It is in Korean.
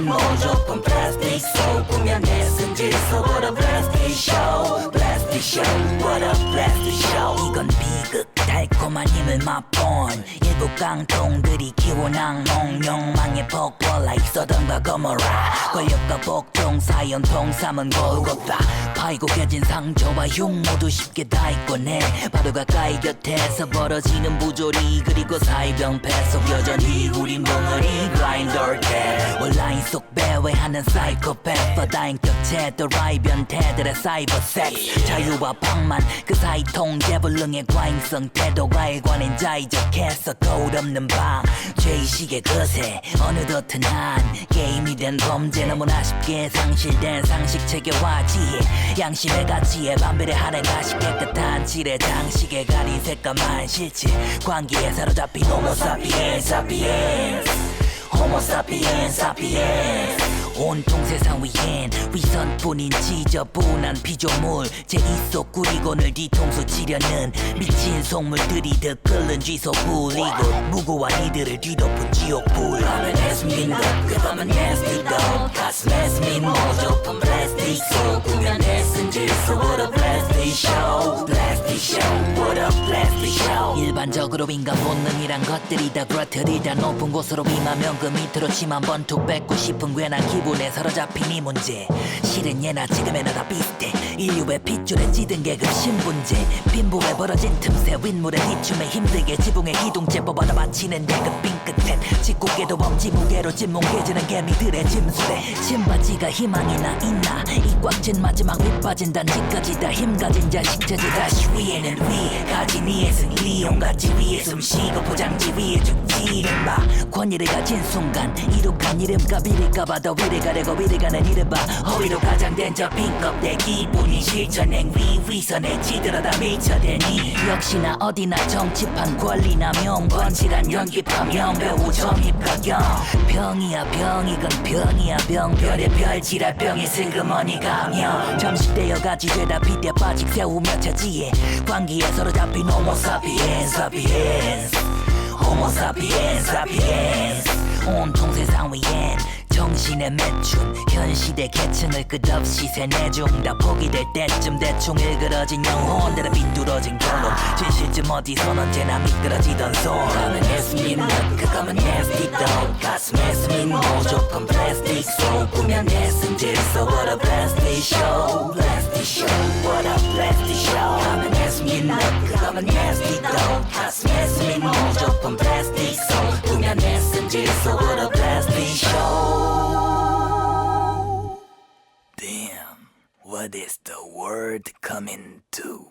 민 모조품 플라스틱 속 구면에 승질서 What a plastic show Plastic show What a plastic show 이건 비극 달콤한 힘을 맛본 일부 깡통들이 키운 악몽 욕망의 폭발라 있어던가 거머라 권력과 복종 사연통 삼은 골고다 파이고 깨진 상처와 흉 모두 쉽게 다 잊곤 해 바로 가까이 곁에서 벌어지는 부조리 그리고 사이병패 속 여전히 우린 벙어리 그라인더 cat 온라인 속 배회하는 사이코패스 다인 격체 또 라이 변태들의 사이버 섹스 자유와 방만 그 사이 통제 불능의 과잉성 태도가 일관인 자의적해서 거울 없는 방 죄의식의 거세 어느덧 흔한 게임이 된 범죄 너무나 쉽게 상실된 상식 체계와 지혜 양심의 가치에 반비례하는 가식 깨끗한 질의 장식에 가린 새까만 실체 관계에 사로잡힌 호모 사피엔스 사피엔스 호모 사피엔스 사피엔스 온통 세상 위엔 위선뿐인 지저분한 피조물 제2속 구리곤을 뒤통수 치려는 미친 속물들이 더 끓는 쥐소 불이고 무고한 이들을 뒤덮은 지옥불 밤에 내숨긴 것 그밤은 nasty dog 가슴에 스민 모조품 플라스틱 속 구면에 승질서 What a plastic show Plastic show What a plastic show 일반적으로 인간 본능이란 것들이 다 그렇듯이다 높은 곳으로 임하면 그 밑으로 침 한 번 툭 뱉고 싶은 괜한 기분에 사로잡힌 이 문제 실은 예나 지금에나 다 비슷해 인류의 핏줄에 찌든 계급 신분제 빈부에 벌어진 틈새 윗물에 뒤춤에 힘들게 지붕에 기둥째 뽑아다 바치는데 그 빈끝엔 짓궂게도 엄지 무게로 찐몸 깨지는 개미들의 짐수레 신바지가 희망이나 있나 이 꽉 찐 마지막 밑빠진 단지까지 다 힘 가진 자식 체제가 위에는 위 가진 이의 승리 온갖 지위에 숨쉬고 포장지 위에 죽지를 마 권위를 가진 순간 이룩한 이름값 이릴까봐 더 위를 가려고 위를 가는 이름 봐 허위로 가장된 저 빈껍데 기분이 실천 행위 위선에 찌들어다 미쳐대니 역시나 어디나 정치판 권리나 명번지란 연기파명 배우 점입가경 병이야 병 이건 병이야 병 별의 별지랄 병에 슬그머니 가며 잠식되어가지 죄다 빗대 빠직 세우며 차지해 관계에 서로 잡힌 호모 사피엔스 사피엔스 호모 사피엔스 사피엔스 온통 세상 위엔 정신의 매춘 현시대 계층을 끝없이 세뇌중 다 포기될 때쯤 대충 일그러진 영혼들은 삐뚤어진 결론 진실쯤 어디선 언제나 미끄러지던 손 가면 예수님 넛 그거면 nasty dog 가슴에 스민 모조품 플라스틱 속 구면에 승질서 What a plastic show Plastic show What a plastic show 가면 예수님 넛 그거면 nasty dog 가슴에 스민 모조품 플라스틱 속 구면에 승질서 What a plastic show Damn, what is the world coming to?